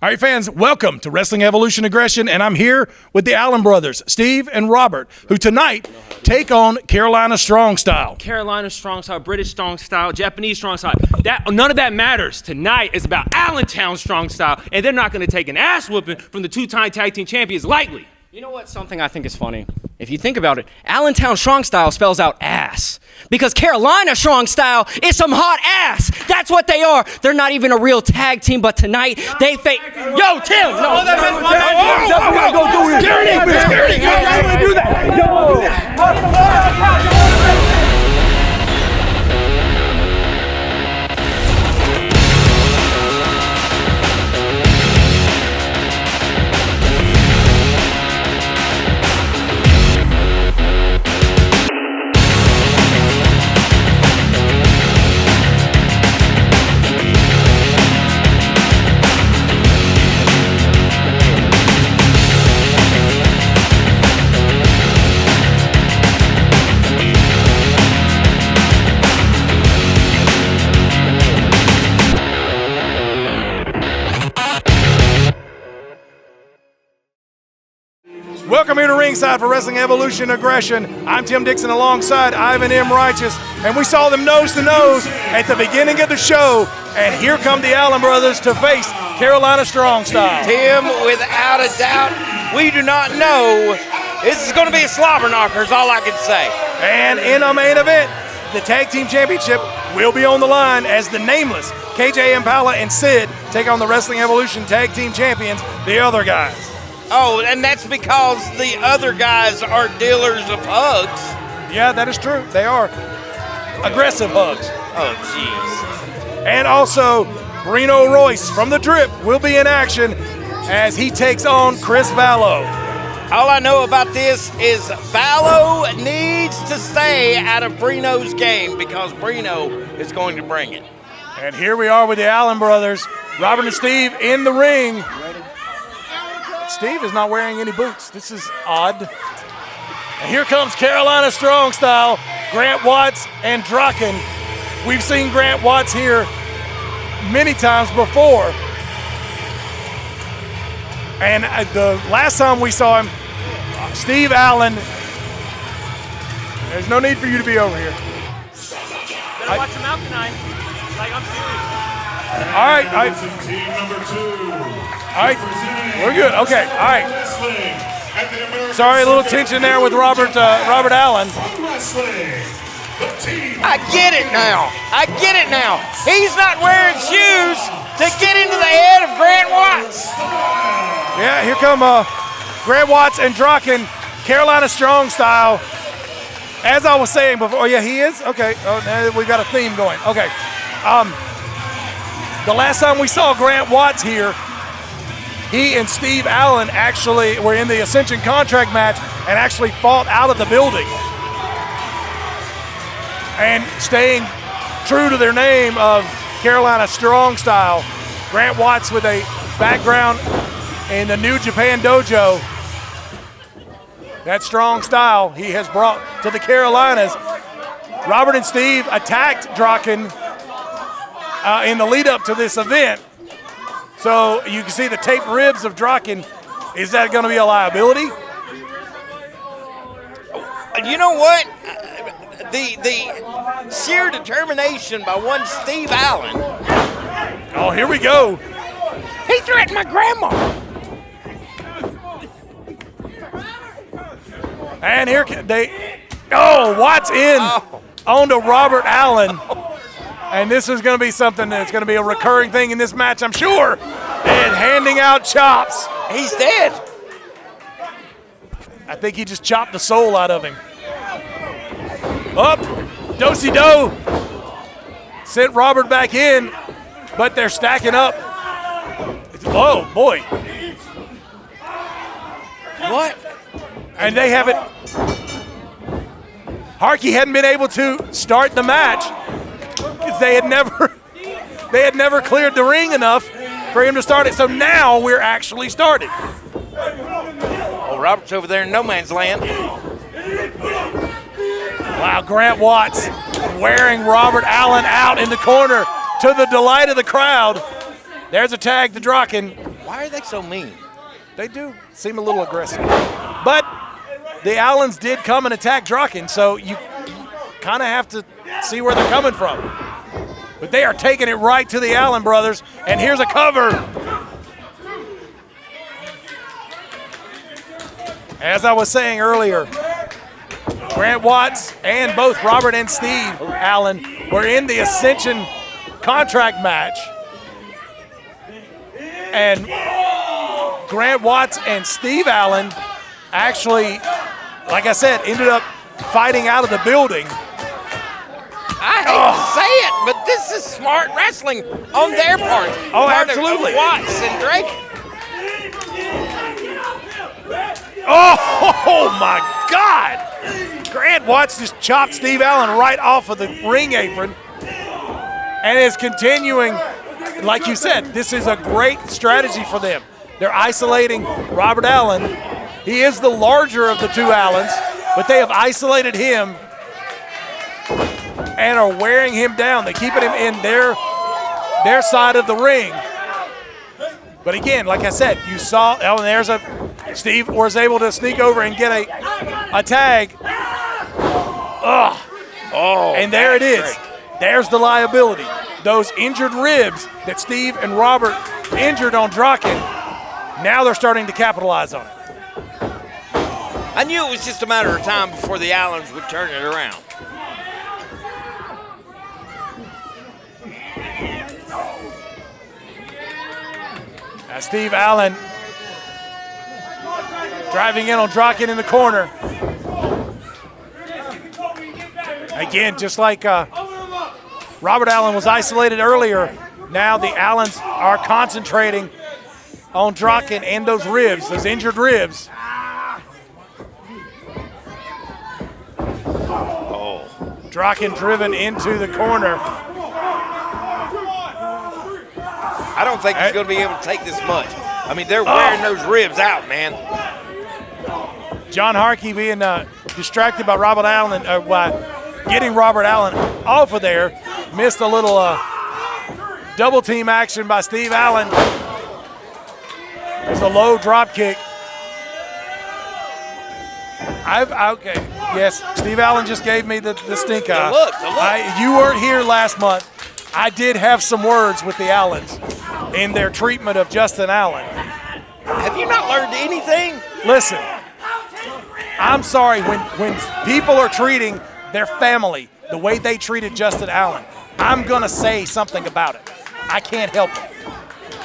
All right, fans, welcome to Wrestling Evolution Aggression, and I'm here with the Allen brothers, Steve and Robert, who tonight take on Carolina Strong Style. Carolina Strong Style, British Strong Style, Japanese Strong Style. None of that matters. Tonight is about Allentown Strong Style, and they're not going to take an ass whooping from the two-time tag team champions lightly. You know what? Something I think is funny. If you think about it, Allentown Strong Style spells out ass. Because Carolina Strong Style is some hot ass. That's what they are. They're not even a real tag team, but tonight they fake. Yo, Tim! No, Security! Do that! Welcome here to ringside for Wrestling Evolution Aggression. I'm Tim Dixon alongside Ivan M. Righteous, and we saw them nose to nose at the beginning of the show, and here come the Allen brothers to face Carolina Strong Style. Tim, without a doubt, we do not know. This is going to be a slobber knocker is all I can say. And in a main event, the Tag Team Championship will be on the line as the Nameless, KJ Impala and Sid take on the Wrestling Evolution Tag Team Champions, the other guys. Oh, and that's because the other guys are dealers of hugs. Yeah, that is true. They are aggressive hugs. Oh, jeez. And also, Brino Royce from the Drip will be in action as he takes on Chris Valo. All I know about this is Valo needs to stay out of Brino's game because Brino is going to bring it. And here we are with the Allen brothers, Robert and Steve in the ring. Steve is not wearing any boots. This is odd. And here comes Carolina Strong Style, Grant Watts and Drakken. We've seen Grant Watts here many times before. And the last time we saw him, Steve Allen, there's no need for you to be over here. Better watch him out tonight. Like, I'm serious. All right. Team number 2. All right, we're good. Okay, all right. Sorry, a little tension there with Robert Allen. I get it now. He's not wearing shoes to get into the head of Grant Watts. Yeah, here come Grant Watts and Drakken, Carolina Strong Style. As I was saying before, yeah, he is? Okay, we've got a theme going. Okay. The last time we saw Grant Watts here, he and Steve Allen actually were in the Ascension contract match and actually fought out of the building. And staying true to their name of Carolina Strong Style, Grant Watts with a background in the New Japan Dojo. That strong style he has brought to the Carolinas. Robert and Steve attacked Drakken in the lead up to this event. So you can see the taped ribs of Drakken. Is that going to be a liability? You know what? The sheer determination by one Steve Allen. Oh, here we go. He threatened my grandma. And here Watts in onto Robert Allen. And this is going to be something that's going to be a recurring thing in this match, I'm sure. And handing out chops. He's dead. I think he just chopped the soul out of him. Up, do-si-do. Sent Robert back in, but they're stacking up. Oh, boy. What? And they haven't. Harkey hadn't been able to start the match because they had never cleared the ring enough for him to start it. So now we're actually starting. Oh, Robert's over there in no man's land. Wow, Grant Watts wearing Robert Allen out in the corner to the delight of the crowd. There's a tag to Drakken. Why are they so mean? They do seem a little aggressive. But the Allens did come and attack Drakken, so you kind of have to see where they're coming from. But they are taking it right to the Allen brothers, and here's a cover. As I was saying earlier, Grant Watts and both Robert and Steve Allen were in the Ascension contract match. And Grant Watts and Steve Allen actually, like I said, ended up fighting out of the building. I hate to say it, but this is smart wrestling on their part. Oh, Part absolutely. Of Watts and Drake. Oh my God! Grant Watts just chopped Steve Allen right off of the ring apron and is continuing. Like you said, this is a great strategy for them. They're isolating Robert Allen. He is the larger of the two Allens, but they have isolated him and are wearing him down. They're keeping him in their side of the ring. But again, like I said, you saw, oh, and there's Steve was able to sneak over and get a tag. Ugh. Oh, And there it is. Drake. There's the liability. Those injured ribs that Steve and Robert injured on Drakken, now they're starting to capitalize on it. I knew it was just a matter of time before the Allens would turn it around. Now Steve Allen driving in on Drakken in the corner. Again, just like Robert Allen was isolated earlier, now the Allens are concentrating on Drakken and those ribs, those injured ribs. Oh. Drakken driven into the corner. I don't think he's going to be able to take this much. I mean, they're wearing those ribs out, man. John Harkey being distracted by Robert Allen, by getting Robert Allen off of there. Missed a little double team action by Steve Allen. There's a low drop kick. Okay, yes, Steve Allen just gave me the stink eye. Look. You weren't here last month. I did have some words with the Allens in their treatment of Justin Allen. Have you not learned anything? Listen, I'm sorry, when people are treating their family the way they treated Justin Allen, I'm going to say something about it. I can't help it.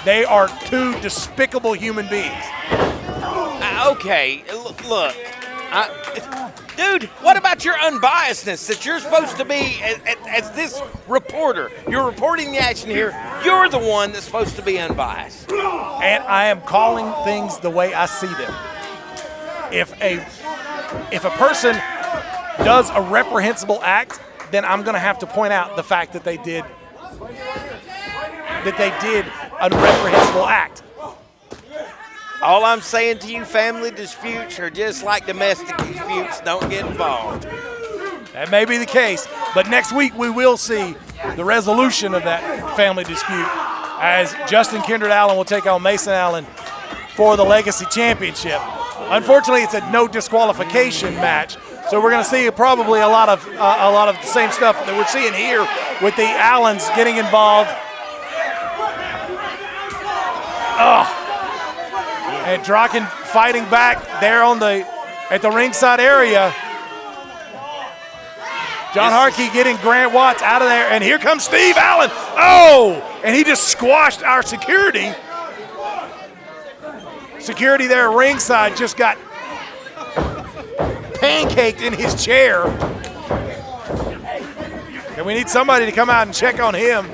They are two despicable human beings. Okay, look. Dude, what about your unbiasedness that you're supposed to be as this reporter? You're reporting the action here. You're the one that's supposed to be unbiased. And I am calling things the way I see them. If a person does a reprehensible act, then I'm going to have to point out the fact that they did a reprehensible act. All I'm saying to you, family disputes are just like domestic disputes. Don't get involved. That may be the case, but next week we will see the resolution of that family dispute as Justin Kindred Allen will take on Mason Allen for the Legacy Championship. Unfortunately, it's a no disqualification match, so we're going to see probably a lot of the same stuff that we're seeing here with the Allens getting involved. And Drakken fighting back there at the ringside area. John Harkey getting Grant Watts out of there, and here comes Steve Allen. Oh, and he just squashed our security. Security there at ringside just got pancaked in his chair. And we need somebody to come out and check on him.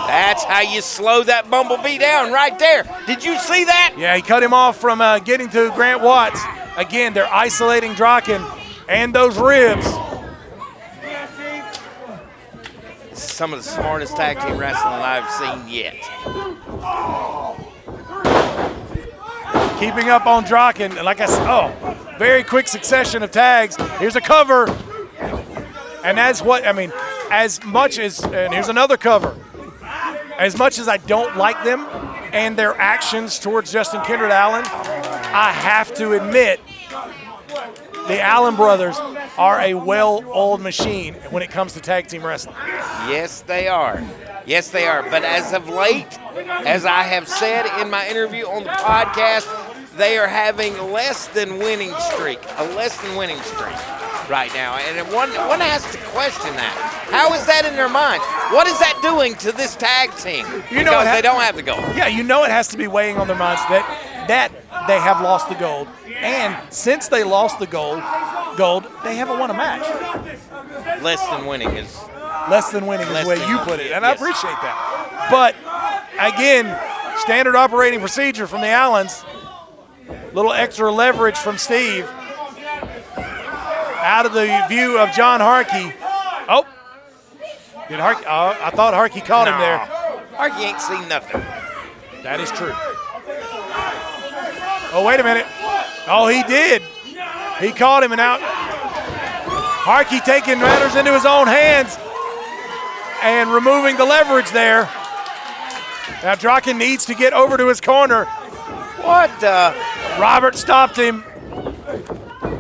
That's how you slow that bumblebee down right there. Did you see that? Yeah, he cut him off from getting to Grant Watts. Again, they're isolating Drakken and those ribs. Some of the smartest tag team wrestling I've seen yet. Keeping up on Drakken. And like I said, very quick succession of tags. Here's a cover. And that's what, as much as, and here's another cover. as much as I don't like them and their actions towards Justin Kindred Allen, I have to admit the Allen brothers are a well-oiled machine when it comes to tag team wrestling. Yes, they are. Yes, they are. But as of late, as I have said in my interview on the podcast, they are having a less than winning streak right now. And one has to question that. How is that in their minds? What is that doing to this tag team? Because they don't have the gold. Yeah, you know it has to be weighing on their minds that they have lost the gold. And since they lost the gold, they haven't won a match. Less than winning is the way you put it, and I yes. appreciate that. But again, standard operating procedure from the Allens. Little extra leverage from Steve. Out of the view of John Harkey. Oh, did Harkey? I thought Harkey caught him there. Harkey ain't seen nothing. That is true. Oh, wait a minute. Oh, he did. He caught him, and out. Harkey taking matters into his own hands and removing the leverage there. Now Drakken needs to get over to his corner. What the? Robert stopped him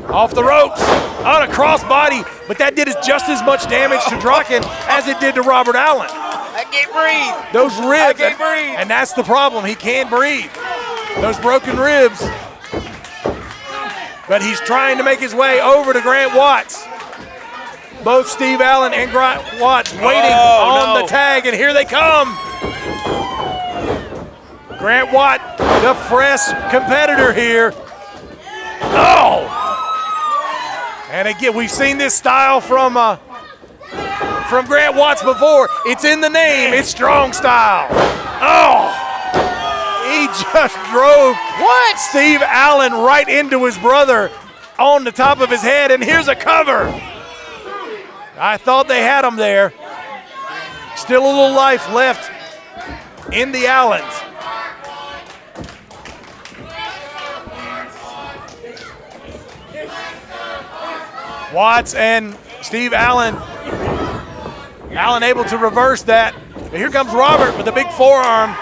off the ropes on a crossbody, but that did just as much damage to Drakken as it did to Robert Allen. I can't breathe. Those ribs, I can't breathe. And that's the problem. He can't breathe. Those broken ribs. But he's trying to make his way over to Grant Watts. Both Steve Allen and Grant Watts waiting on the tag, and here they come. Grant Watt, the fresh competitor here. Oh! And again, we've seen this style from Grant Watts before. It's in the name. It's strong style. Oh! He just drove Steve Allen right into his brother on the top of his head, and here's a cover. I thought they had him there. Still a little life left in the Allens. Watts and Steve Allen. Allen able to reverse that. And here comes Robert with a big forearm,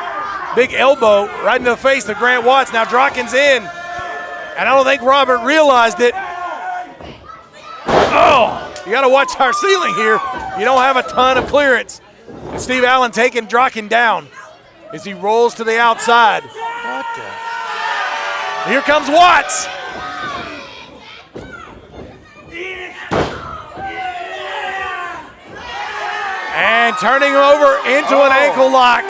big elbow right into the face of Grant Watts. Now Drakken's in. And I don't think Robert realized it. Oh, you got to watch our ceiling here. You don't have a ton of clearance. And Steve Allen taking Drakken down as he rolls to the outside. What the? Here comes Watts. And turning him over into an ankle lock.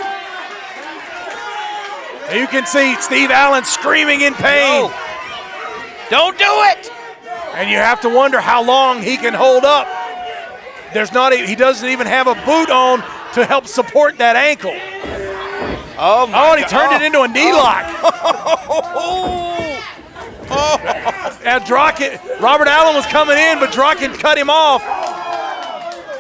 You can see Steve Allen screaming in pain. No. Don't do it! And you have to wonder how long he can hold up. He doesn't even have a boot on to help support that ankle. Oh, my and he turned it into a knee lock. Now Robert Allen was coming in, but Drakken cut him off.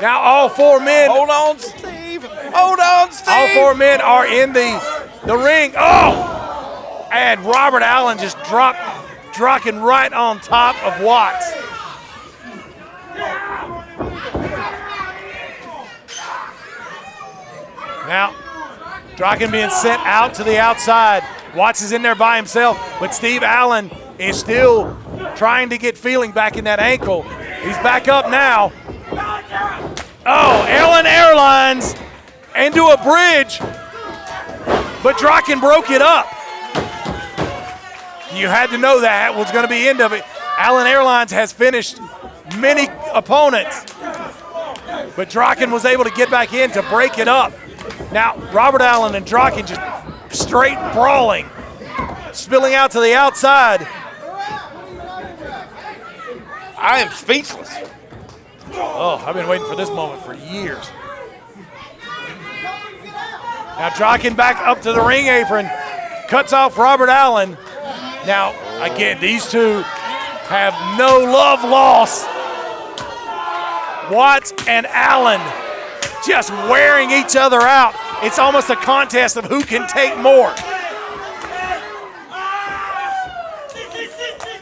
Now all four men. Hold on, Steve. Hold on, Steve. All four men are in the ring. Oh! And Robert Allen just dropped Drakken right on top of Watts. Now, Drakken being sent out to the outside. Watts is in there by himself, but Steve Allen is still trying to get feeling back in that ankle. He's back up now. Oh, Allen Airlines into a bridge, but Drakken broke it up. You had to know that was going to be the end of it. Allen Airlines has finished many opponents, but Drakken was able to get back in to break it up. Now, Robert Allen and Drakken just straight brawling, spilling out to the outside. I am speechless. Oh, I've been waiting for this moment for years. Now Drakken back up to the ring apron, cuts off Robert Allen. Now, again, these two have no love lost. Watts and Allen just wearing each other out. It's almost a contest of who can take more.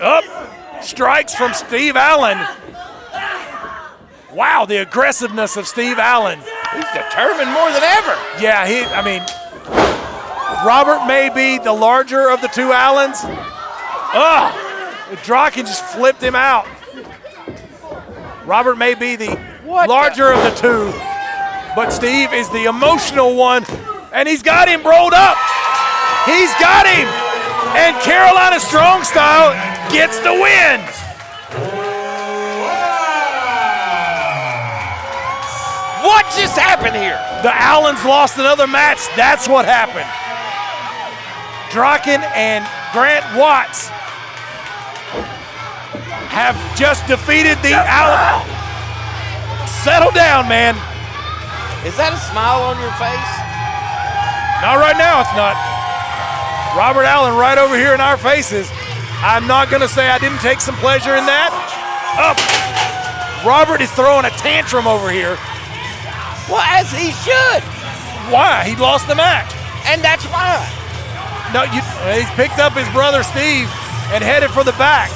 Up, strikes from Steve Allen. Wow, the aggressiveness of Steve Allen. He's determined more than ever. Yeah, Robert may be the larger of the two Allens. Drakken just flipped him out. Robert may be the larger of the two, but Steve is the emotional one, and he's got him rolled up. He's got him, and Carolina Strong Style gets the win. What just happened here? The Allens lost another match. That's what happened. Drakken and Grant Watts have just defeated the Allens. Settle down, man. Is that a smile on your face? Not right now, it's not. Robert Allen right over here in our faces. I'm not going to say I didn't take some pleasure in that. Up. Robert is throwing a tantrum over here. Well, as he should. Why? He lost the match. And that's why. No, he's picked up his brother Steve and headed for the back.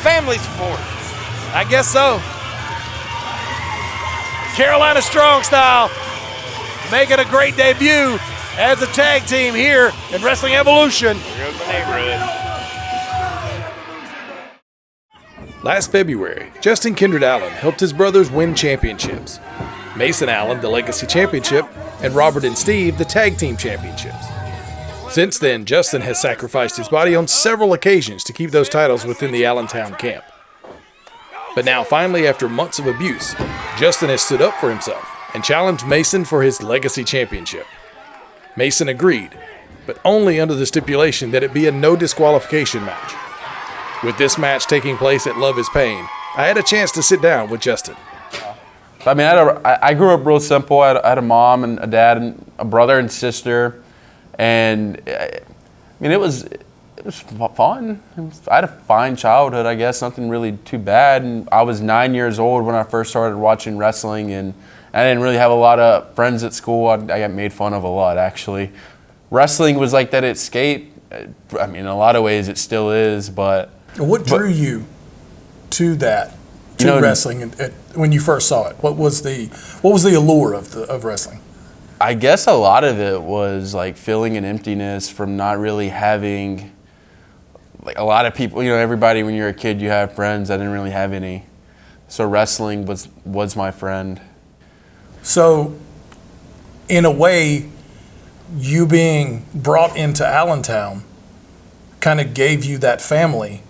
Family support. I guess so. Carolina Strong Style making a great debut as a tag team here in Wrestling Evolution. Here goes the neighborhood. Last February, Justin Kindred Allen helped his brothers win championships. Mason Allen, the Legacy Championship, and Robert and Steve, the Tag Team Championships. Since then, Justin has sacrificed his body on several occasions to keep those titles within the Allentown camp. But now, finally, after months of abuse, Justin has stood up for himself and challenged Mason for his Legacy Championship. Mason agreed, but only under the stipulation that it be a no disqualification match. With this match taking place at Love is Pain, I had a chance to sit down with Justin. I mean, I grew up real simple. I had a mom and a dad and a brother and sister, and I mean, it was fun. I had a fine childhood, I guess, nothing really too bad. And I was 9 years old when I first started watching wrestling, and I didn't really have a lot of friends at school. I got made fun of a lot, actually. Wrestling was like that escape. I mean, in a lot of ways, it still is, but. What drew you to that? Wrestling when you first saw it? What was the allure of wrestling? I guess a lot of it was like feeling an emptiness from not really having, like, a lot of people, everybody when you're a kid you have friends. I didn't really have any. So wrestling was my friend. So in a way, you being brought into Allentown kind of gave you that family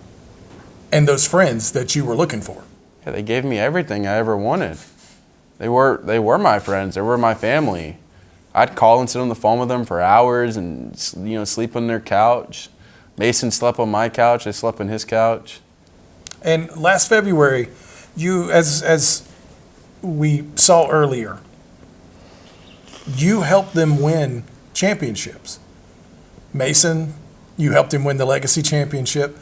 and those friends that you were looking for. Yeah, they gave me everything I ever wanted. They were my friends. They were my family. I'd call and sit on the phone with them for hours and sleep on their couch. Mason slept on my couch. I slept on his couch. And last February, you, as we saw earlier, you helped them win championships. Mason, you helped him win the Legacy Championship.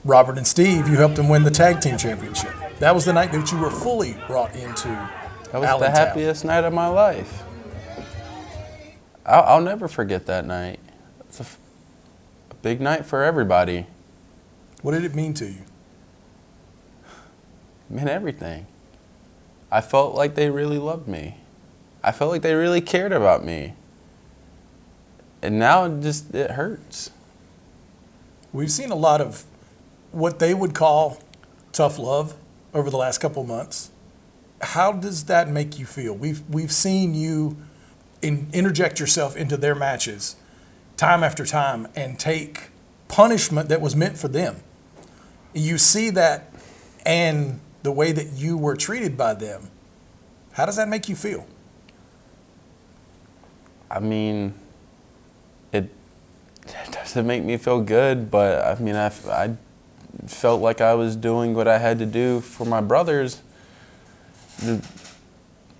Robert and Steve, you helped them win the Tag Team Championship. That was the night that you were fully brought into That was Allentown. the happiest night of my life. I'll never forget that night. It's a big night for everybody. What did it mean to you? It meant everything. I felt like they really loved me. I felt like they really cared about me. And now it hurts. We've seen a lot of what they would call tough love over the last couple months. How does that make you feel? We've seen you interject yourself into their matches time after time and take punishment that was meant for them. You see that and the way that you were treated by them. How does that make you feel? I mean, it doesn't make me feel good, but I mean, I felt like I was doing what I had to do for my brothers.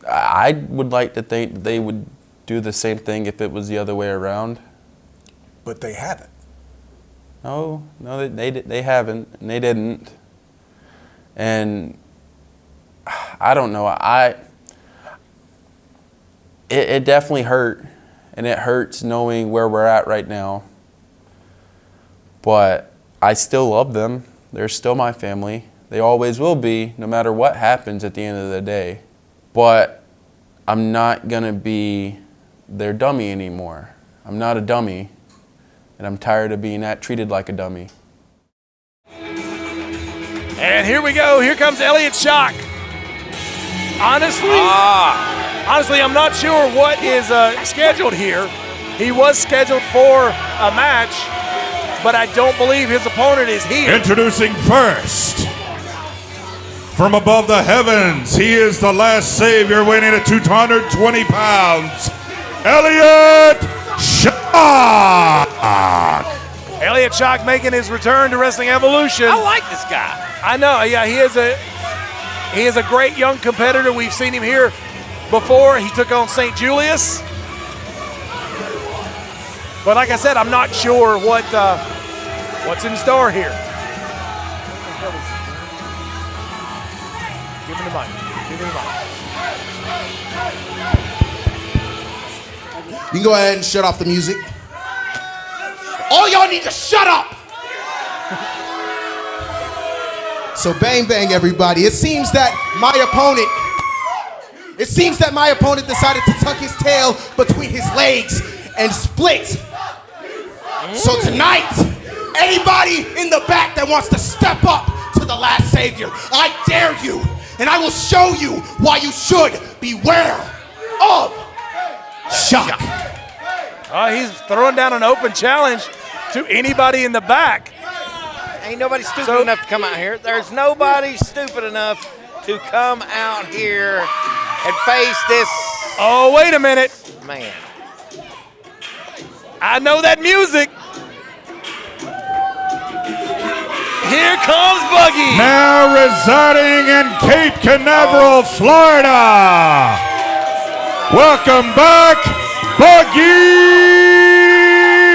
I would like to think that they would do the same thing if it was the other way around. But they haven't. No, they haven't, and they didn't. And I don't know. It definitely hurt, and it hurts knowing where we're at right now. But I still love them. They're still my family. They always will be, no matter what happens at the end of the day. But I'm not going to be their dummy anymore. I'm not a dummy, and I'm tired of being treated like a dummy. And here we go. Here comes Elliot Shock. Honestly, I'm not sure what is scheduled here. He was scheduled for a match, but I don't believe his opponent is here. Introducing first, from above the heavens, he is the last savior, weighing at 220 pounds, Elliot Shock. Elliot Shock making his return to Wrestling Evolution. I like this guy. I know, yeah, he is a great young competitor. We've seen him here before. He took on St. Julius. But like I said, I'm not sure what's in store here. Give him the mic. Give him the mic. You can go ahead and shut off the music. All y'all need to shut up! So bang bang everybody. It seems that my opponent decided to tuck his tail between his legs and split. So tonight, anybody in the back that wants to step up to the last savior, I dare you, and I will show you why you should beware of Shock. He's throwing down an open challenge to anybody in the back. Ain't nobody stupid enough to come out here. There's nobody stupid enough to come out here and face this. Oh, wait a minute. Man. I know that music. Here comes Buggy. Now residing in Cape Canaveral, Florida. Welcome back, Buggy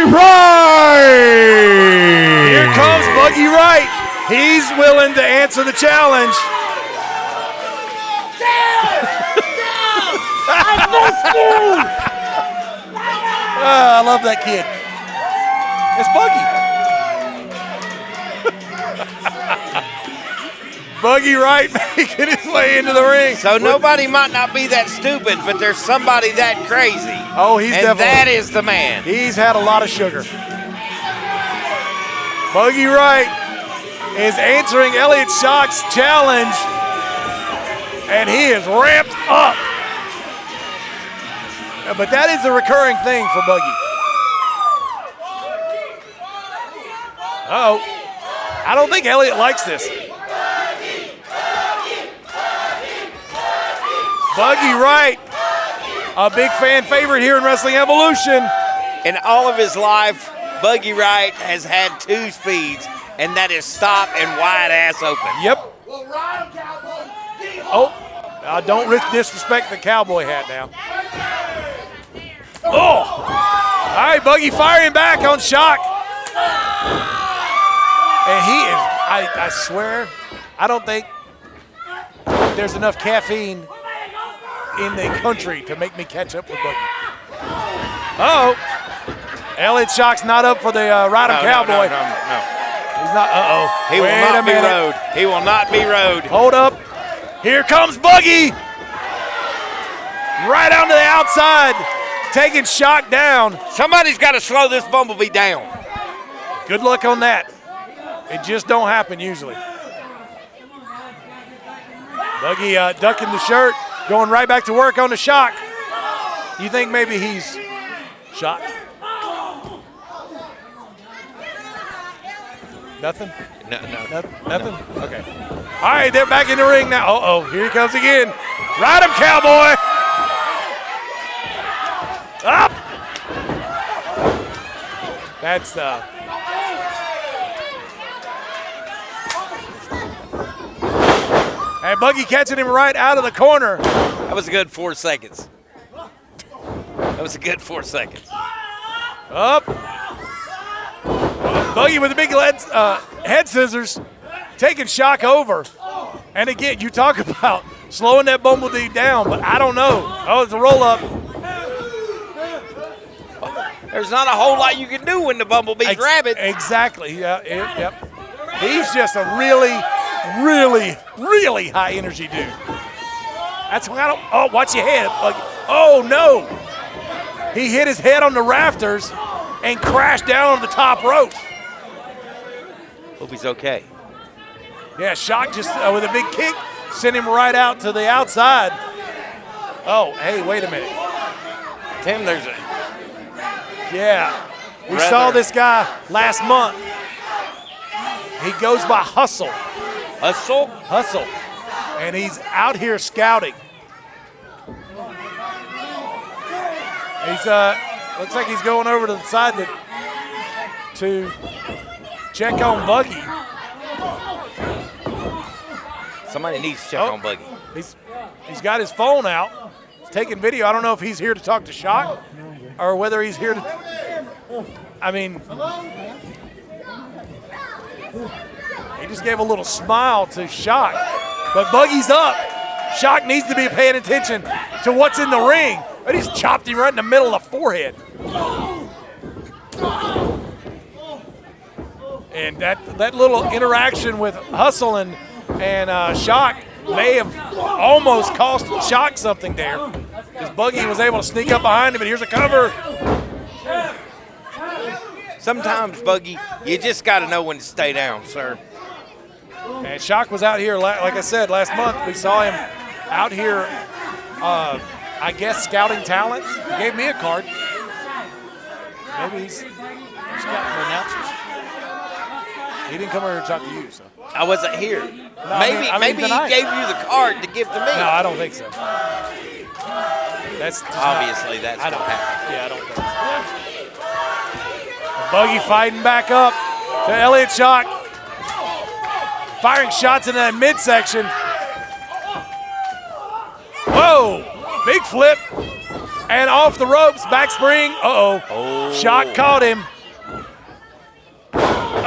Wright. Here comes Buggy Wright. He's willing to answer the challenge. I missed you! I love that kid. It's Buggy. Buggy Wright making his way into the ring. So nobody might not be that stupid, but there's somebody that crazy. Oh, he's definitely. And that is the man. He's had a lot of sugar. Buggy Wright is answering Elliot Shock's challenge, and he is ramped up. But that is a recurring thing for Buggy. Uh-oh. I don't think Elliot likes this. Buggy Wright, a big fan favorite here in Wrestling Evolution. In all of his life, Buggy Wright has had two speeds, and that is stop and wide ass open. Yep. Oh, don't disrespect the cowboy hat now. Oh! All right, Buggy firing back on Shock. And he is, I swear, I don't think there's enough caffeine in the country to make me catch up with Buggy. Uh-oh. Elliot Shock's not up for the Ride 'em Cowboy. No. He's not, uh-oh. He will not be rode. He will not be rode. Hold up. Here comes Buggy. Right onto the outside, taking Shock down. Somebody's got to slow this bumblebee down. Good luck on that. It just don't happen usually. Buggy ducking the shirt, going right back to work on the Shock. You think maybe he's shocked? Nothing? Nothing? Okay. All right, they're back in the ring now. Uh-oh, here he comes again. Ride him, cowboy. Up. That's and Buggy catching him right out of the corner. That was a good 4 seconds. That was a good 4 seconds. Up. Buggy with the big head scissors, taking Shock over. And again, you talk about slowing that bumblebee down, but I don't know. Oh, it's a roll-up. There's not a whole lot you can do when the bumblebee's rabid. Exactly. Yeah. Yep. He's just a really, really, really high energy dude. That's why I don't. Oh, watch your head. Oh, no. He hit his head on the rafters and crashed down on the top rope. Hope he's okay. Yeah, Shock just with a big kick sent him right out to the outside. Oh, hey, wait a minute. Tim, there's a. Yeah, we saw this guy last month. He goes by Hustle. Hustle. And he's out here scouting. He's looks like he's going over to the side to check on Buggy. Somebody needs to check on Buggy. He's got his phone out. He's taking video. I don't know if he's here to talk to Shock or whether he's here to. I mean, he just gave a little smile to Shock. But Buggy's up. Shock needs to be paying attention to what's in the ring. But he's chopped him right in the middle of the forehead. And that little interaction with Hustle and Shock may have almost cost Shock something there. Because Buggy was able to sneak up behind him, and here's a cover. Sometimes, Buggy, you just got to know when to stay down, sir. And Shock was out here, like I said, last month. We saw him out here, I guess, scouting talent. He gave me a card. Maybe he's scouting the announcers. He didn't come over to talk to you, so. I wasn't here. No, maybe he gave you the card to give to me. No, I don't think so. That's obviously that's going to happen. Yeah, I don't think so. Buggy fighting back up to Elliot Shock. Firing shots in that midsection. Whoa, big flip. And off the ropes, back spring. Uh-oh. Shock caught him.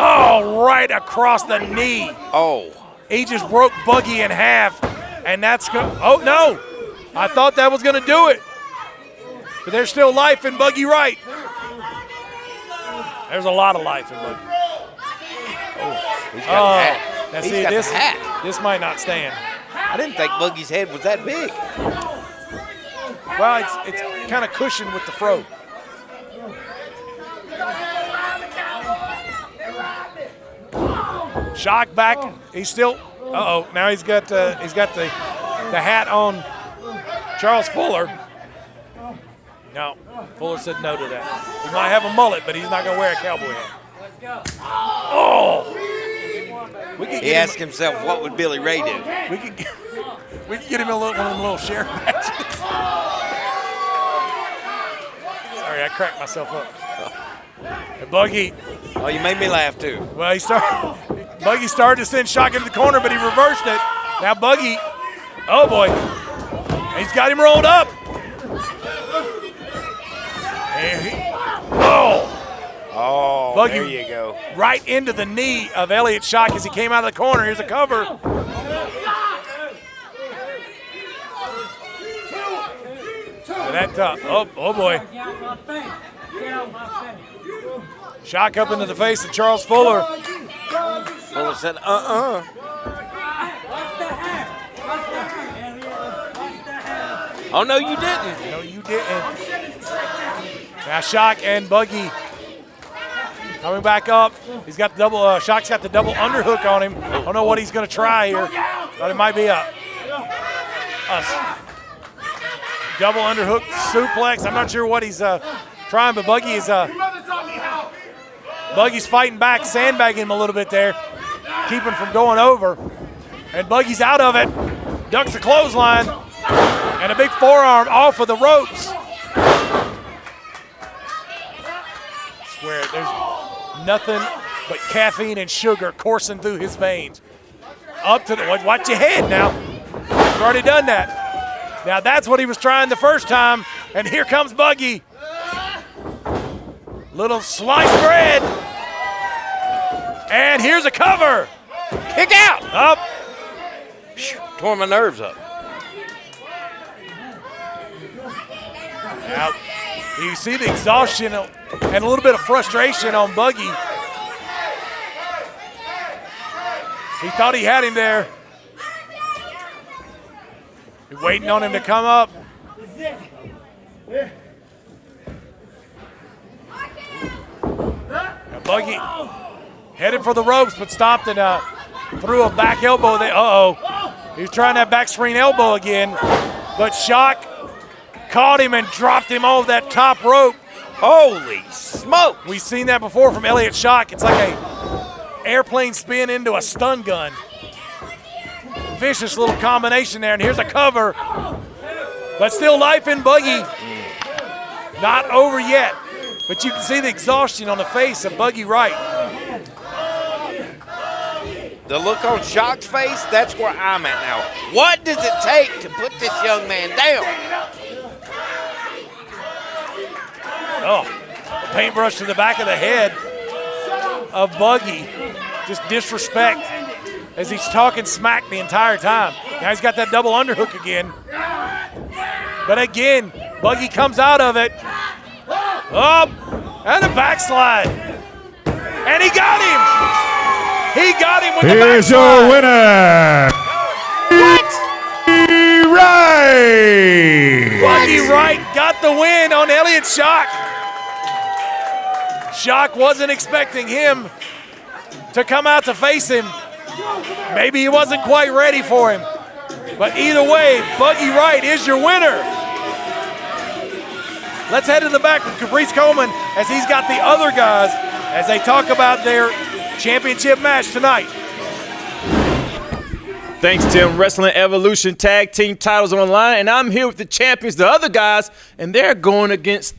Oh, right across the knee. Oh. He just broke Buggy in half. And that's going to, oh, no. I thought that was going to do it. But there's still life in Buggy Right. There's a lot of life in Buggy. Oh, he's got the hat. Now He's see, got the hat. This might not stand. I didn't think Buggy's head was that big. Well, it's kind of cushioned with the fro. Shock back. He's still. Uh-oh. Now he's got the hat on Charles Fuller. No, Fuller said no to that. He might have a mullet, but he's not going to wear a cowboy hat. Oh! He asked himself, what would Billy Ray do? We could get him one of them little sheriff matches. Sorry, I cracked myself up. And Buggy. Oh, you made me laugh too. Well, Buggy started to send Shock into the corner, but he reversed it. Now Buggy, oh boy, he's got him rolled up. Oh, Buggy there you go. Right into the knee of Elliot Shock as he came out of the corner. Here's a cover. Oh boy. Shock up into the face of Charles Fuller. Fuller said, Oh, no, you didn't. No, you didn't. Now Shock and Buggy coming back up. He's got the double, Shock's got the double underhook on him. I don't know what he's going to try here. But it might be a double underhook suplex. I'm not sure what he's trying, but Buggy's fighting back, sandbagging him a little bit there, keeping him from going over. And Buggy's out of it, ducks a clothesline, and a big forearm off of the ropes. I swear, there's nothing but caffeine and sugar coursing through his veins. Up to the, watch your head now. You've already done that. Now that's what he was trying the first time, and here comes Buggy. Little sliced bread. And here's a cover. Kick out. Up. Tore my nerves up. Now, you see the exhaustion and a little bit of frustration on Buggy. He thought he had him there. You're waiting on him to come up. Now Buggy headed for the ropes, but stopped and threw a back elbow. He was trying that back screen elbow again, but Shock caught him and dropped him over that top rope. Holy smoke! We've seen that before from Elliot Shock. It's like a airplane spin into a stun gun. Vicious little combination there, and here's a cover. But still life in Buggy. Not over yet, but you can see the exhaustion on the face of Buggy Wright. The look on Shock's face, that's where I'm at now. What does it take to put this young man down? Oh, a paintbrush to the back of the head of Buggy. Just disrespect as he's talking smack the entire time. Now he's got that double underhook again. But again, Buggy comes out of it. Up, and a backslide. And he got him. He got him with the backslide. Here's your winner. What? Right. Buggy Wright got the win on Elliot Shock. Shock wasn't expecting him to come out to face him. Maybe he wasn't quite ready for him. But either way, Buggy Wright is your winner. Let's head to the back with Caprice Coleman as he's got the other guys as they talk about their championship match tonight. Thanks, Tim. Wrestling Evolution Tag Team titles on the line, and I'm here with the champions, the other guys, and they're going against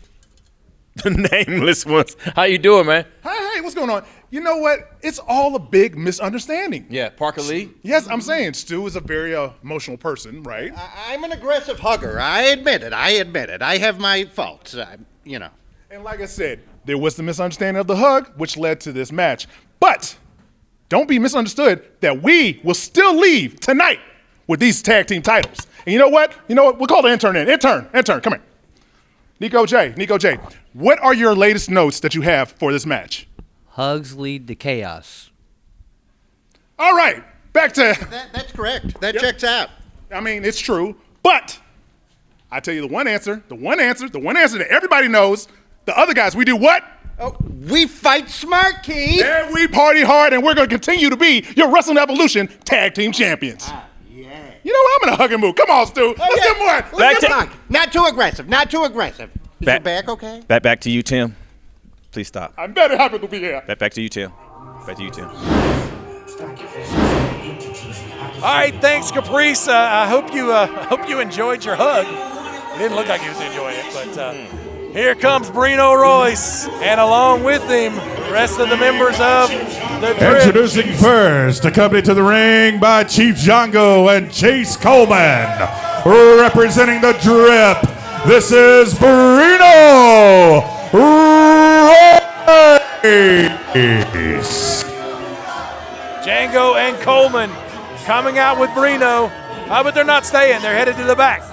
the nameless ones. How you doing, man? Hey, what's going on? You know what? It's all a big misunderstanding. Yeah, Parker Lee. Yes, I'm saying Stu is a very emotional person, right? I'm an aggressive hugger. I admit it. I have my faults, you know. And like I said, there was the misunderstanding of the hug, which led to this match. But don't be misunderstood that we will still leave tonight with these tag team titles. And you know what? We'll call the intern in. Intern, come here. Nico J, what are your latest notes that you have for this match? Hugs lead to chaos. All right, back to... That's correct. That checks out. I mean, it's true, but I tell you the one answer that everybody knows. The other guys, we do what? Oh, we fight smart, Keith. And we party hard, and we're going to continue to be your Wrestling Evolution Tag Team Champions. Yeah. You know what? I'm in a hug and move. Come on, Stu. Let's get more. Not too aggressive. Is your back okay? Back to you, Tim. Please stop. I'm very happy to be here. Back to you, Tim. Back to you, Tim. All right, thanks, Caprice. I hope you enjoyed your hug. It didn't look like he was enjoying it, but here comes Brino Royce, and along with him, the rest of the members of the Drip. Introducing first, accompanied to the ring by Chief Django and Chase Coleman. Representing the Drip, this is Brino Royce. Django and Coleman coming out with Brino, but they're not staying. They're headed to the back.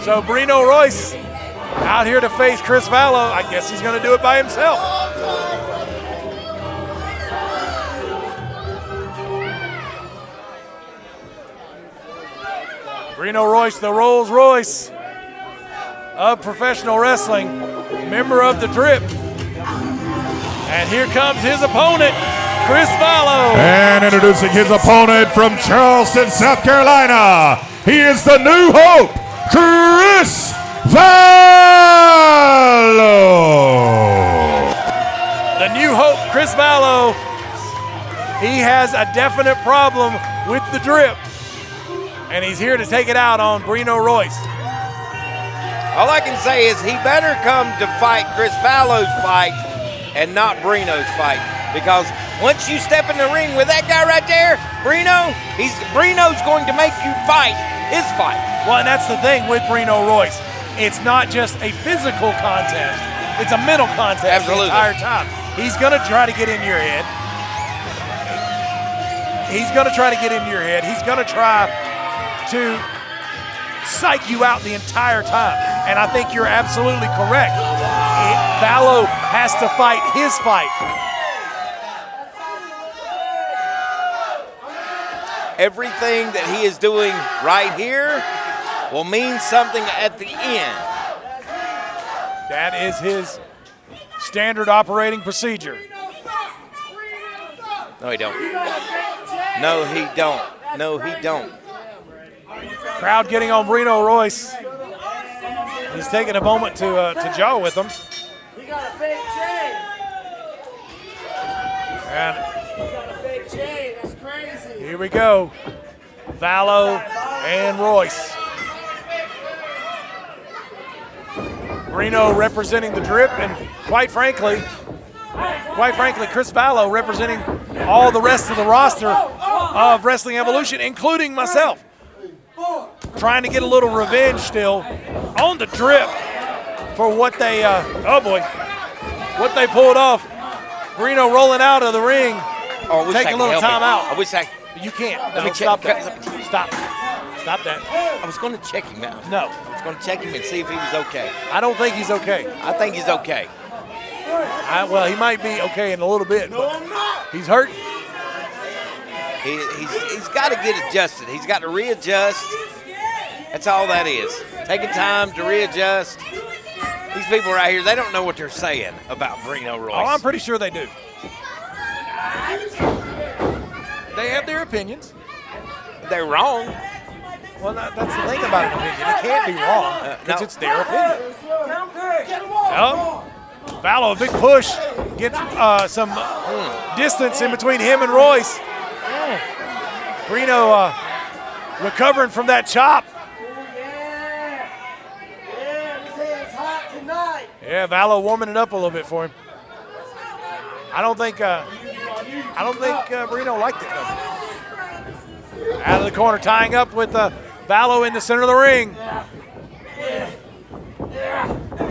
So Brino Royce out here to face Chris Valo. I guess he's going to do it by himself. Brino Royce, the Rolls Royce of professional wrestling, member of the Drip. And here comes his opponent, Chris Valo. And introducing his opponent from Charleston, South Carolina, he is the new hope, Chris Valo. The new hope, Chris Valo. He has a definite problem with the Drip, and he's here to take it out on Brino Royce. All I can say is he better come to fight Chris Valo's fight and not Brino's fight, because once you step in the ring with that guy right there, Brino's going to make you fight his fight. Well, and that's the thing with Brino Royce. It's not just a physical contest. It's a mental contest. Absolutely. The entire time. He's going to try to get into your head. He's going to try to get into your head. He's going to try to psych you out the entire time. And I think you're absolutely correct. Valo has to fight his fight. everything that he is doing right here will mean something at the end. That is his standard operating procedure. No, he don't. No, he don't. No, he don't. Crowd getting on Brino Royce. He's taking a moment to jaw with him. He got a fake chain. And He got a fake chain. That's crazy. here we go. Valo and Royce. Reno representing the drip, and quite frankly, Chris Valo representing all the rest of the roster of Wrestling Evolution, including myself. Trying to get a little revenge still on the drip for what they, what they pulled off. Reno rolling out of the ring, taking a little time out. I wish I. You can't. Let me check. Stop that. Stop that. I was going to check him out. No. I was going to check him and see if he was okay. I don't think he's okay. I think he's okay. Well, he might be okay in a little bit, but he's hurting. He's got to get adjusted. He's got to readjust. That's all that is. Taking time to readjust. These people right here, they don't know what they're saying about Brino Royce. Oh, I'm pretty sure they do. They have their opinions. They're wrong. Well, that's the thing about an opinion. It can't be wrong because it's their opinion. Valo, a big push, gets some distance in between him and Royce. Brino recovering from that chop. Yeah, Valo warming it up a little bit for him. I don't think Brino liked it though. Out of the corner, tying up with Valo in the center of the ring.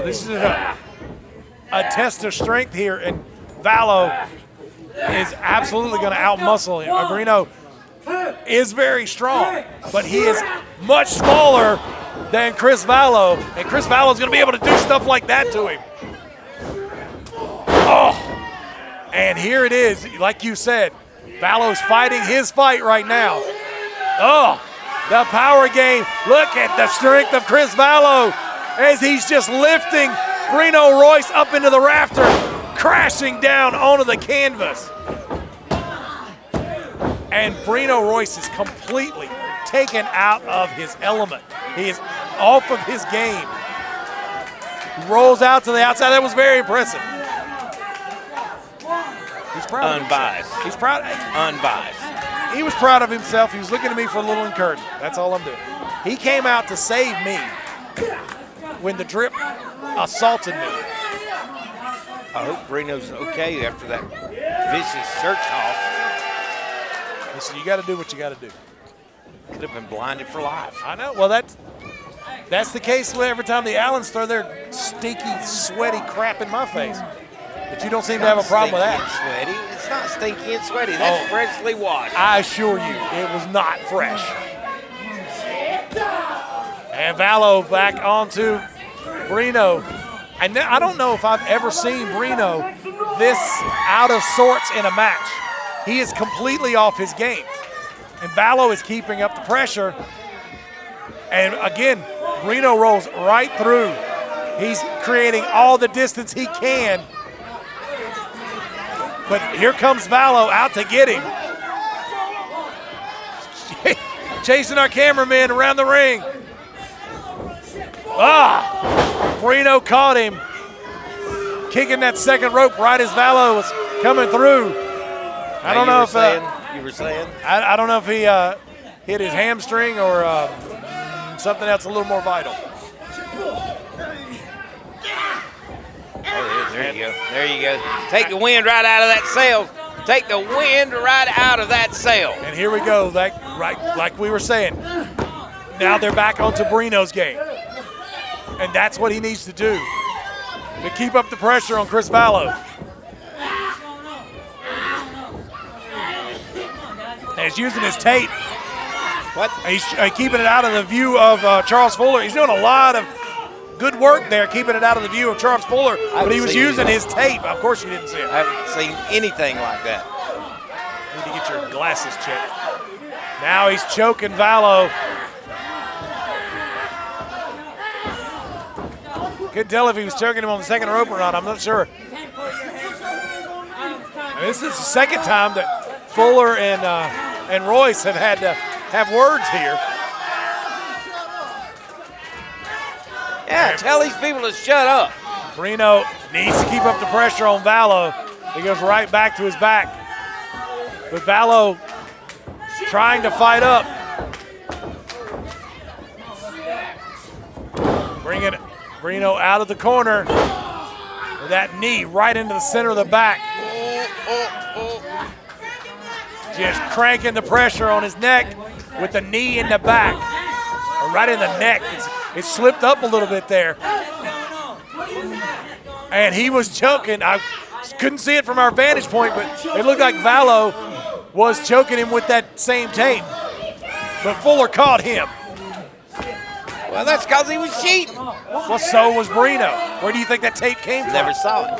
This is a test of strength here, and Valo is absolutely going to outmuscle him. Brino is very strong, but he is much smaller than Chris Valo, and Chris Valo is going to be able to do stuff like that to him. Oh, and here it is, like you said, Valo's fighting his fight right now. Oh, the power game. Look at the strength of Chris Valo as he's just lifting Brino Royce up into the rafter, crashing down onto the canvas. And Brino Royce is completely taken out of his element. He is off of his game. He rolls out to the outside. That was very impressive. He's proud. Unbiased. He's proud. Unbiased. He was proud of himself. He was looking at me for a little encouragement. That's all I'm doing. He came out to save me when the drip assaulted me. I hope Brino's okay after that vicious shirt toss. Listen, you got to do what you got to do. Could have been blinded for life. I know. Well, that's the case every time the Allens throw their stinky, sweaty crap in my face. But you don't seem to have a problem with that. Sweaty. It's not stinky and sweaty. That's freshly washed. I assure you, it was not fresh. And Valo back onto Brino. And I don't know if I've ever seen Brino this out of sorts in a match. He is completely off his game. And Valo is keeping up the pressure. And again, Brino rolls right through. He's creating all the distance he can. But here comes Valo out to get him. Chasing our cameraman around the ring. Brino caught him. Kicking that second rope right as Valo was coming through. I don't know if you were saying. I don't know if he hit his hamstring or something else a little more vital. Oh, there you go. There you go. Take the wind right out of that sail. Take the wind right out of that sail. And here we go. Like we were saying. Now they're back onto Brino's game. And that's what he needs to do to keep up the pressure on Chris Valo. And he's using his tape. What? He's keeping it out of the view of Charles Fuller. He's doing a lot of good work there, keeping it out of the view of Charles Fuller. But he was using his tape. Of course you didn't see it. I haven't seen anything like that. Need to get your glasses checked. Now he's choking Valo. Couldn't tell if he was choking him on the second rope or not. I'm not sure. I mean, this is the second time that Fuller and Royce have had to have words here. Yeah, tell these people to shut up. Brino needs to keep up the pressure on Valo. He goes right back to his back. But Valo trying to fight up. Bringing Brino out of the corner with that knee right into the center of the back. Just cranking the pressure on his neck with the knee in the back. Or right in the neck. It slipped up a little bit there. And he was choking. I couldn't see it from our vantage point, but it looked like Valo was choking him with that same tape. But Fuller caught him. Well, that's because he was cheating. Well, so was Brino. Where do you think that tape came from? Never saw it.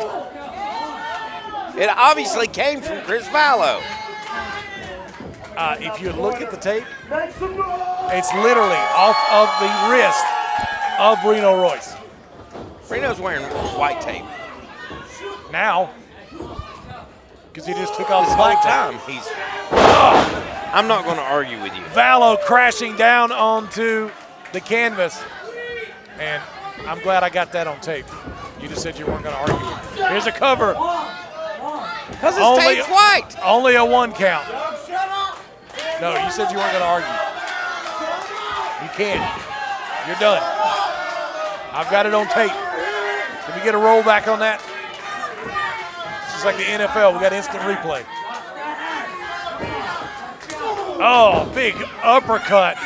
It obviously came from Chris Valo. If you look at the tape, it's literally off of the wrist of Brino Royce. Brino's wearing white tape. Now, because he just took off this the whole black time. tape. I'm not going to argue with you. Valo crashing down onto the canvas. And I'm glad I got that on tape. You just said you weren't going to argue with me. Here's a cover. Because his tape's white. Only a 1 count. No, you said you weren't going to argue. You can't. You're done. I've got it on tape. Can we get a roll back on that? It's just like the NFL. We got instant replay. Oh, big uppercut.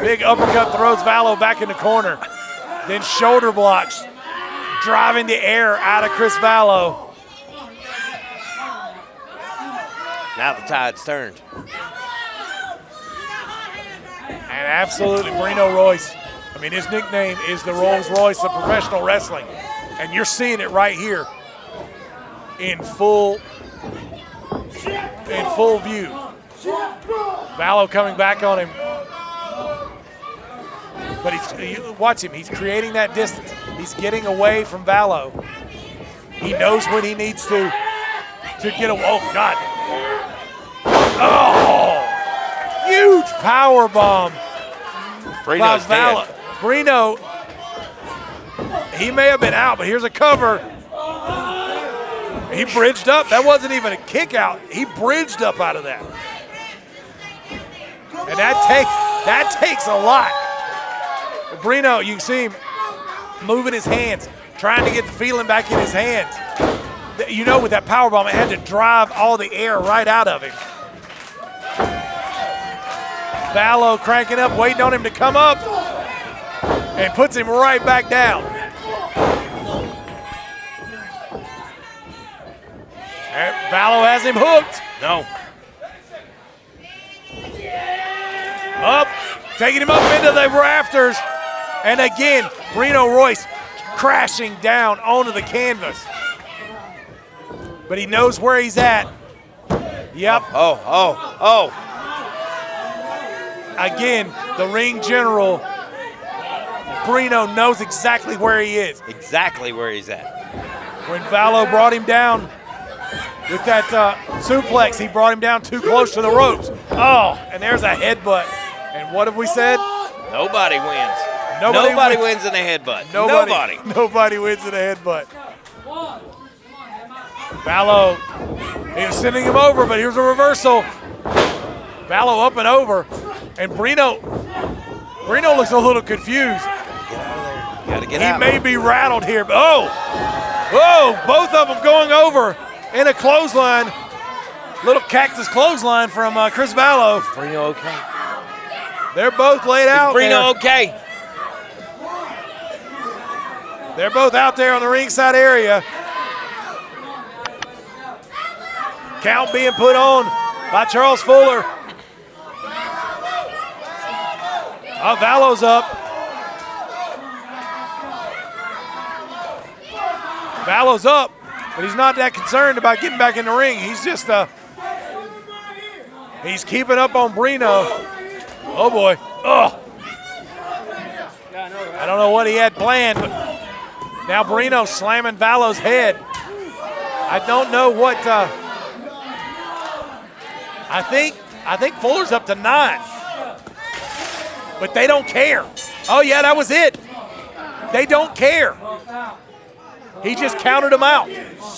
Big uppercut throws Valo back in the corner. Then shoulder blocks, driving the air out of Chris Valo. Now the tide's turned. And absolutely, Brino Royce. I mean, his nickname is the Rolls Royce of professional wrestling. And you're seeing it right here in full view. Valo coming back on him. But watch him, he's creating that distance. He's getting away from Valo. He knows when he needs to get away. Oh, God. Oh, huge power bomb. Brino's dead. Brino, he may have been out, but here's a cover. He bridged up. That wasn't even a kick out. He bridged up out of that. And that takes a lot. Brino, you can see him moving his hands, trying to get the feeling back in his hands. You know, with that power bomb, it had to drive all the air right out of him. Valo cranking up, waiting on him to come up, and puts him right back down. And Valo has him hooked. No. Up, taking him up into the rafters. And again, Brino Royce crashing down onto the canvas. But he knows where he's at. Yep. Oh. Again, the ring general, Brino, knows exactly where he is. Exactly where he's at. When Valo brought him down with that suplex, he brought him down too close to the ropes. Oh, and there's a headbutt. And what have we said? Nobody wins. Nobody wins in a headbutt. Nobody wins in a headbutt. Valo, he was sending him over, but here's a reversal. Valo up and over. And Brino looks a little confused. Get out of there. You gotta get out. He may be rattled here. But both of them going over in a clothesline. Little cactus clothesline from Chris Valo. Is Brino okay? They're both laid out. Is Brino okay? They're both out there on the ringside area. Count being put on by Charles Fuller. Valo's up. Valo's up, but he's not that concerned about getting back in the ring. He's just He's keeping up on Brino. Oh, boy. Ugh. I don't know what he had planned, but now Brino slamming Valow's head. I don't know what. I think Fuller's up to 9, but they don't care. Oh yeah, that was it. They don't care. He just counted them out.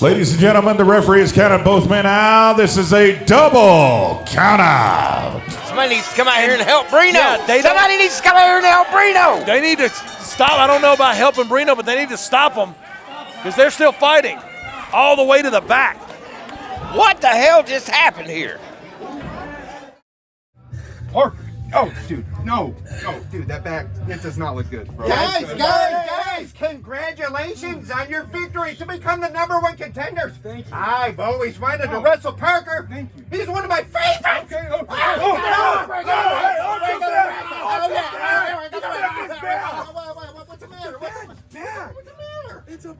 Ladies and gentlemen, the referee has counted both men out. This is a double count out. Somebody needs to come out here and help Brino. Yeah, Somebody needs to come out here and help Brino. They need to stop. I don't know about helping Brino, but they need to stop them because they're still fighting all the way to the back. What the hell just happened here? Parker. Oh, dude, no, dude, that back, it does not look good, bro. Guys, congratulations on your victory to become the #1 contenders. Thank you. I've always wanted to wrestle Parker. Thank you. He's one of my favorites. Okay. What's the matter? It's a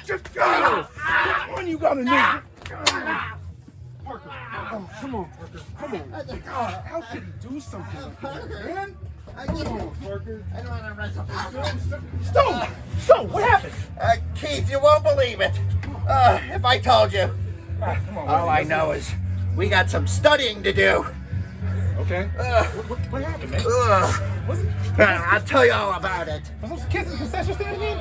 just go. One you gotta need. Parker. Oh, come on, Parker. Come on. God, how could he do something like that, man? Come on, Parker. I don't want to wrestle Parker. Stone, what happened? Keith, you won't believe it. If I told you. Come on, All I know is we got some studying to do. Okay. What happened, man? I'll tell you all about it. Was those kids in the concession stand again?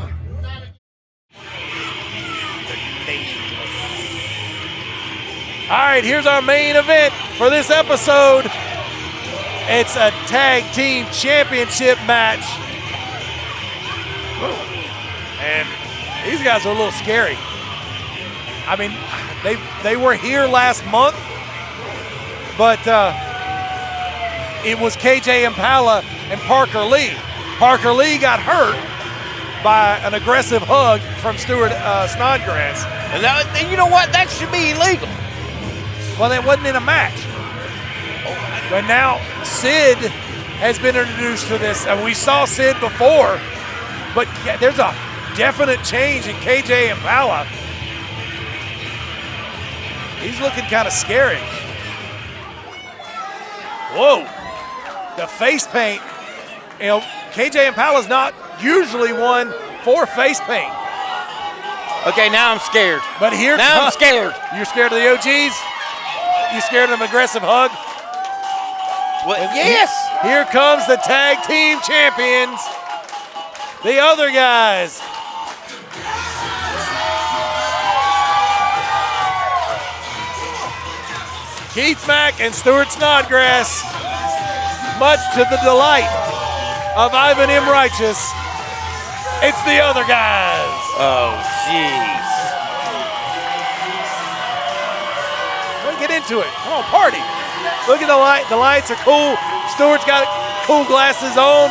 All right, here's our main event for this episode. It's a tag team championship match. And these guys are a little scary. I mean, they were here last month, but it was KJ Impala and Parker Lee. Parker Lee got hurt by an aggressive hug from Stuart Snodgrass. And you know what? That should be illegal. Well, that wasn't in a match. But now Sid has been introduced to this. And we saw Sid before, but there's a definite change in KJ Impala. He's looking kind of scary. Whoa, the face paint. You know, KJ Impala's not usually one for face paint. Okay, now I'm scared. But here now I'm scared. You're scared of the OGs? You scared of an aggressive hug? Well, yes. Here comes the tag team champions, the other guys. Keith Mack and Stuart Snodgrass, much to the delight of Ivan M. Righteous. It's the other guys. Oh, jeez. Get into it. Come on, party. Look at the light. The lights are cool. Stuart's got cool glasses on.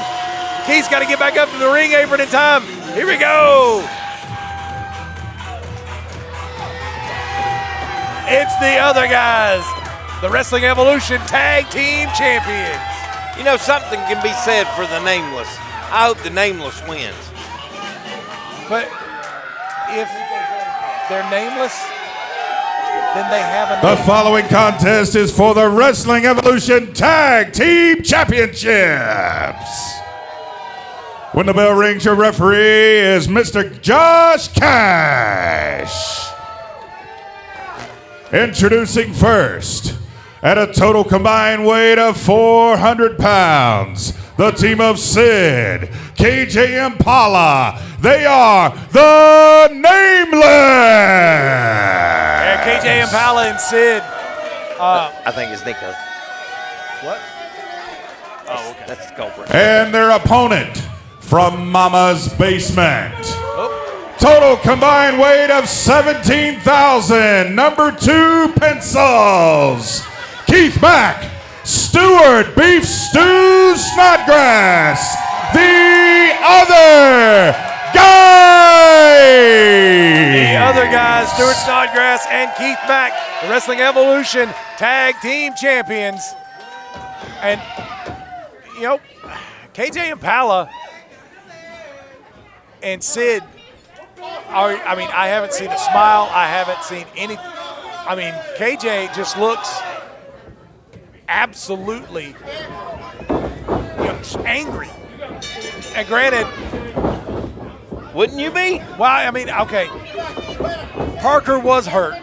Keith's got to get back up to the ring apron in time. Here we go. It's the other guys, the Wrestling Evolution Tag Team Champions. You know, something can be said for the Nameless. I hope the Nameless wins. But if they're nameless, then they have a The name. following contest is for the Wrestling Evolution Tag Team Championships. When the bell rings, your referee is Mr. Josh Cash. Introducing first, at a total combined weight of 400 pounds, the team of Sid, KJ Impala. They are the Nameless. Yeah, KJ Impala and Sid. I think it's Nico. What? Oh, okay. That's the culprit. And their opponent from Mama's Basement. Oh. Total combined weight of 17,000. Number 2 pencils. Keith Mack, Stuart Beef Stew Snodgrass. The other guys. The other guys, Stuart Snodgrass and Keith Mack, the Wrestling Evolution Tag Team Champions. And, you know, KJ Impala and Sid are, I mean, I haven't seen a smile. I haven't seen any. I mean, KJ just looks absolutely angry. And granted, wouldn't you be? Well, I mean, okay. Parker was hurt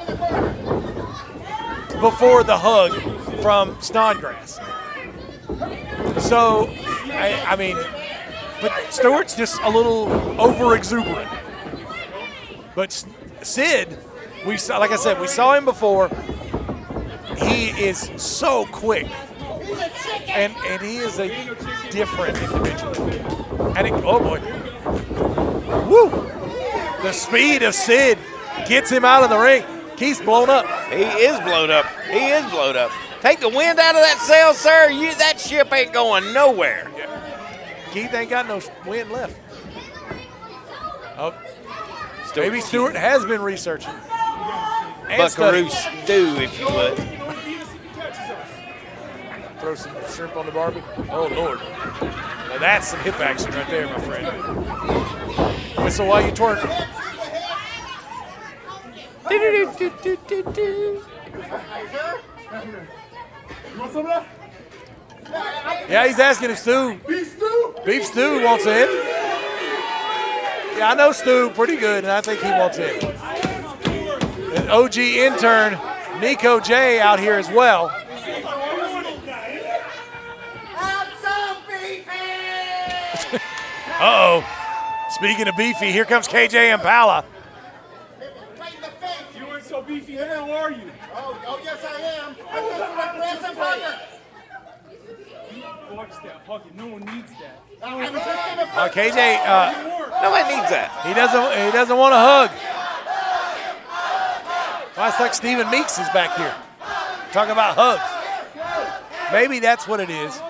before the hug from Snodgrass. So, I mean, but Stuart's just a little over-exuberant. But Sid, like I said, we saw him before. He is so quick. And he is a different individual. And oh boy. Woo! The speed of Sid gets him out of the ring. Keith's blown up. He is blown up. He is blown up. Take the wind out of that sail, sir. That ship ain't going nowhere. Yeah. Keith ain't got no wind left. Oh, maybe Stuart has been researching. Buckaroo stew, if you would. Throw some shrimp on the barbie. Oh, Lord. Now that's some hip action right there, my friend. Whistle while you twerk. Yeah, he's asking if Beef Stew wants in. Yeah, I know Stu pretty good, and I think he wants in. An OG intern, Nico J, out here as well. Uh-oh. Speaking of beefy, here comes KJ Impala. You weren't so beefy. Who are you? Oh, yes, I am. I'm just representing Parker. Watch that bucket. No one needs that. KJ, nobody needs that. He doesn't want a hug. Well, it's like Stephen Meeks is back here talking about hugs. Maybe that's what it is.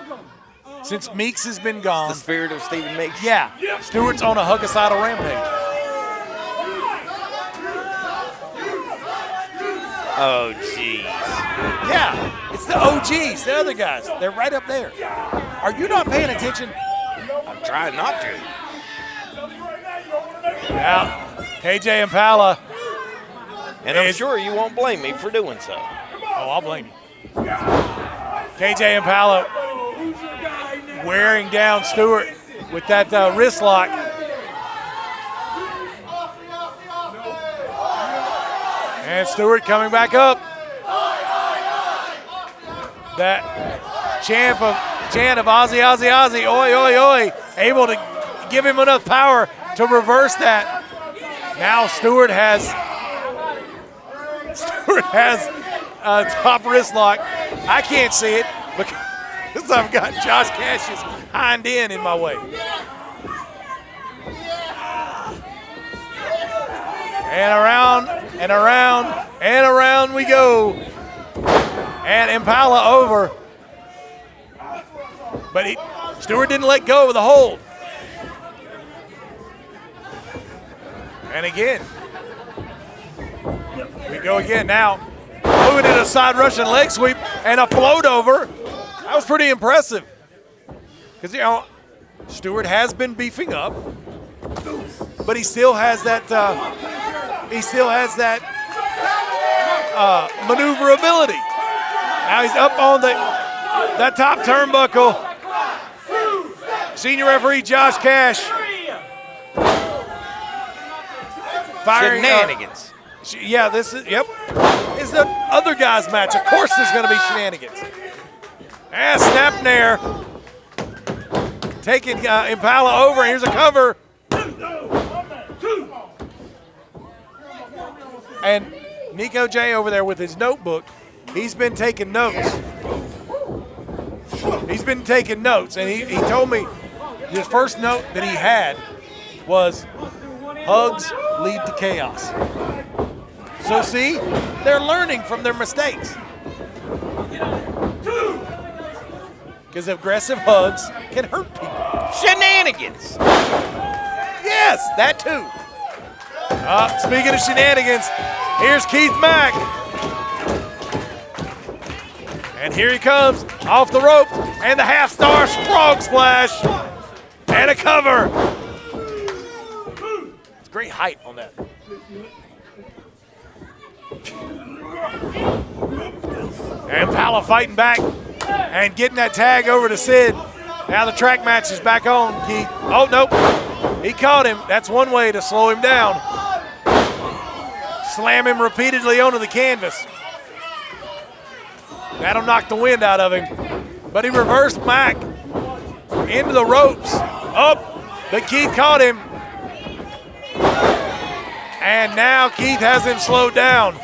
Since Meeks has been gone. It's the spirit of Stephen Meeks. Yeah. Stewart's on a hugicidal rampage. Oh, jeez. Yeah. It's the OGs, the other guys. They're right up there. Are you not paying attention? I'm trying not to. Yeah. KJ Impala. And I'm sure you won't blame me for doing so. Oh, I'll blame you. KJ Impala wearing down Stuart with that wrist lock. And Stuart coming back up. That chant of Ozzy, Ozzy, Ozzy, oi, oi, oi. Able to give him enough power to reverse that. Now Stuart has a top wrist lock. I can't see it because I've got Josh Cash's hind end in my way. And around and around and around we go. And Impala over. But Stuart didn't let go of the hold. And again, we go again now. Moving in a side Russian leg sweep and a float over. That was pretty impressive. Because, you know, Stuart has been beefing up, but he still has that maneuverability. Now he's up on that top turnbuckle. Senior referee Josh Cash firing shenanigans. Yeah, this is It's the other guy's match. Of course, there's going to be shenanigans. And snap nair, taking Impala over. Here's a cover. And Nico J over there with his notebook. He's been taking notes. He's been taking notes, and he told me his first note that he had was hugs lead to chaos. So see, they're learning from their mistakes. Because aggressive hugs can hurt people. Shenanigans. Yes, that too. Speaking of shenanigans, here's Keith Mack. And here he comes off the rope and the half-star frog splash and a cover. It's great height on that. And Impala fighting back. and getting that tag over to Sid. Now the track match is back on, Keith. Oh, nope. He caught him. That's one way to slow him down. Slam him repeatedly onto the canvas. That'll knock the wind out of him. But he reversed Mack into the ropes. But Keith caught him. And now Keith has him slowed down.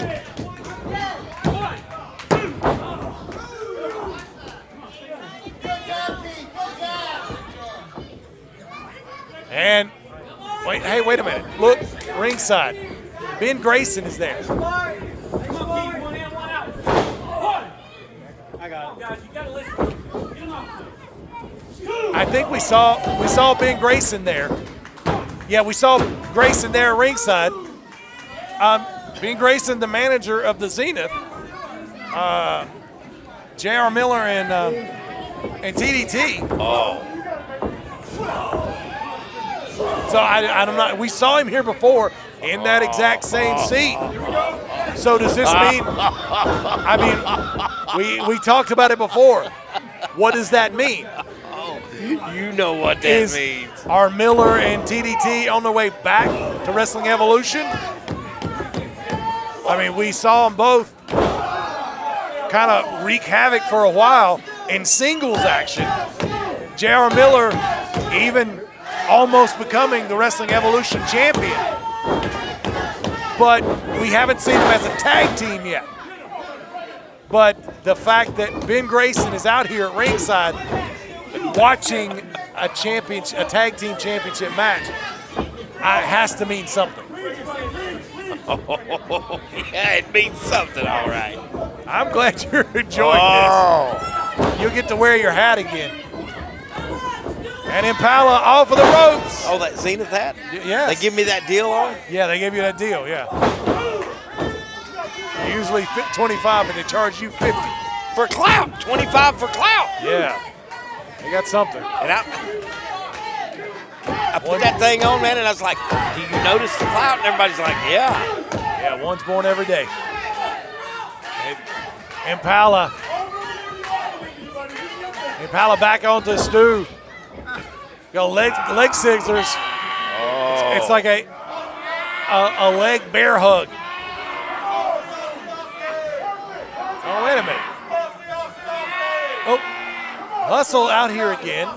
And wait a minute. Look, ringside. Ben Grayson is there. I think we saw Ben Grayson there. Yeah, we saw Grayson there ringside. Ben Grayson, the manager of the Zenith. J.R. Miller and TDT. So I don't know. We saw him here before in that exact same seat. So does this mean? I mean, we talked about it before. What does that mean? You know what that means. Are Miller and TDT on their way back to Wrestling Evolution? I mean, we saw them both kind of wreak havoc for a while in singles action. J.R. Miller even almost becoming the Wrestling Evolution champion. But we haven't seen him as a tag team yet. But the fact that Ben Grayson is out here at ringside watching a tag team championship match has to mean something. Yeah, it means something, all right. I'm glad you're enjoying this. You'll get to wear your hat again. And Impala off of the ropes. Oh, that Zenith hat? Yes. They give me that deal on? Yeah, they gave you that deal, yeah. Usually 25, but they charge you 50. For clout, 25 for clout. Yeah, they got something. And I put that thing on, man, and I was like, do you notice the clout? And everybody's like, yeah. Yeah, one's born every day. Impala back onto Stu. Go leg scissors. It's like a leg bear hug. Oh, wait a minute. Oh, Hustle out here again.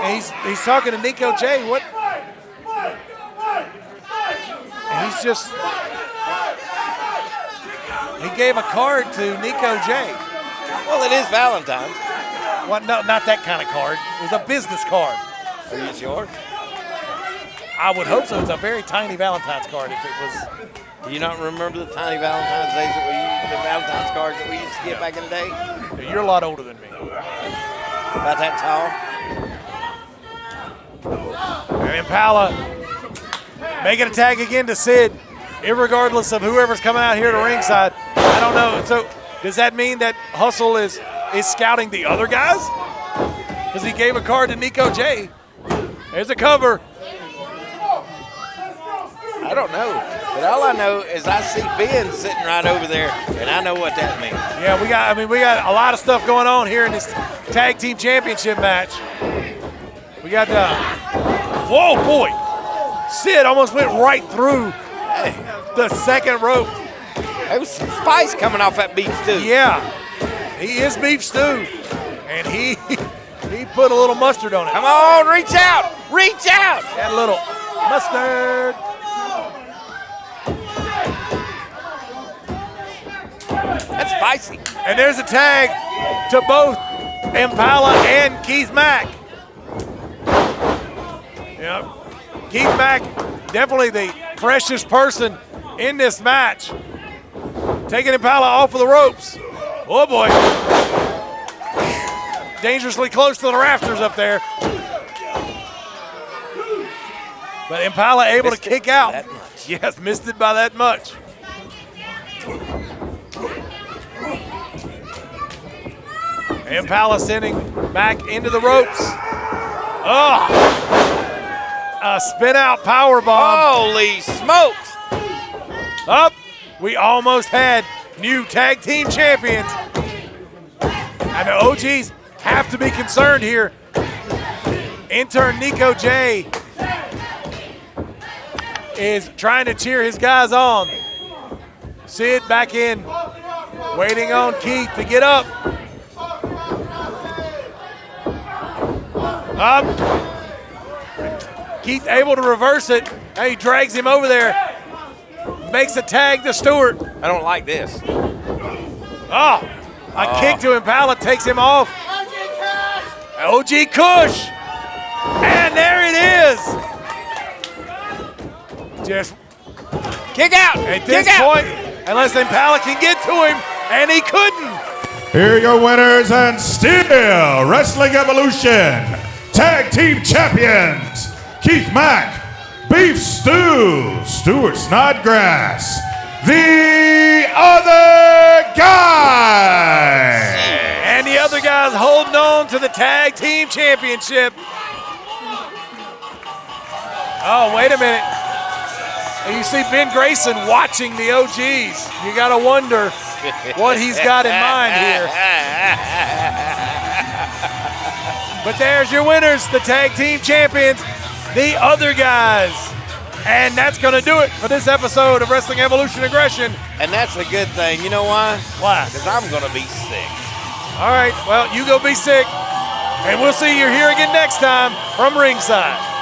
And he's talking to Nico J. What? And he's just. He gave a card to Nico J. Well, it is Valentine's. Well, no, not that kind of card. It was a business card. Are you sure? I would hope so. It's a very tiny Valentine's card if it was. Do you not remember the tiny Valentine's days that we used, the Valentine's cards that we used to get back in the day? You're a lot older than me. About that tall? And Impala making a tag again to Sid, irregardless of whoever's coming out here to ringside. I don't know. So does that mean that Hustle is scouting the other guys? Because he gave a card to Nico J. There's a cover. I don't know. But all I know is I see Ben sitting right over there, and I know what that means. Yeah, we got a lot of stuff going on here in this tag team championship match. We got whoa, boy. Sid almost went right through the second rope. There was some spice coming off that beef stew. Yeah, he is beef stew, and he put a little mustard on it. Come on, reach out, reach out. Got a little mustard. That's spicy. And there's a tag to both Impala and Keith Mack. Yeah, Keith Mack, definitely the freshest person in this match. Taking Impala off of the ropes. Oh boy. Dangerously close to the rafters up there. But Impala able to kick out. Yes, missed it by that much. Impala sending Mack into the ropes. Oh! A spin out power bomb. Holy smokes! Up. We almost had new tag team champions. And the OGs have to be concerned here. Intern Nico J is trying to cheer his guys on. Sid back in, waiting on Keith to get up. Up. Keith able to reverse it. Now he drags him over there. Makes a tag to Stuart. I don't like this. Oh, a kick to Impala takes him off. OG Kush. And there it is. Just kick out. At this point, unless Impala can get to him, and he couldn't. Here are your winners and still Wrestling Evolution Tag Team Champions, Keith Mack, Beef Stew, Stuart Snodgrass, the other guy. And the other guys holding on to the Tag Team Championship. Oh, wait a minute. And you see Ben Grayson watching the OGs. You got to wonder what he's got in mind here. But there's your winners, the Tag Team Champions, the other guys. And that's going to do it for this episode of Wrestling Evolution Aggression. And that's a good thing. You know why? Why? Because I'm going to be sick. All right, well, you go be sick. And we'll see you here again next time from ringside.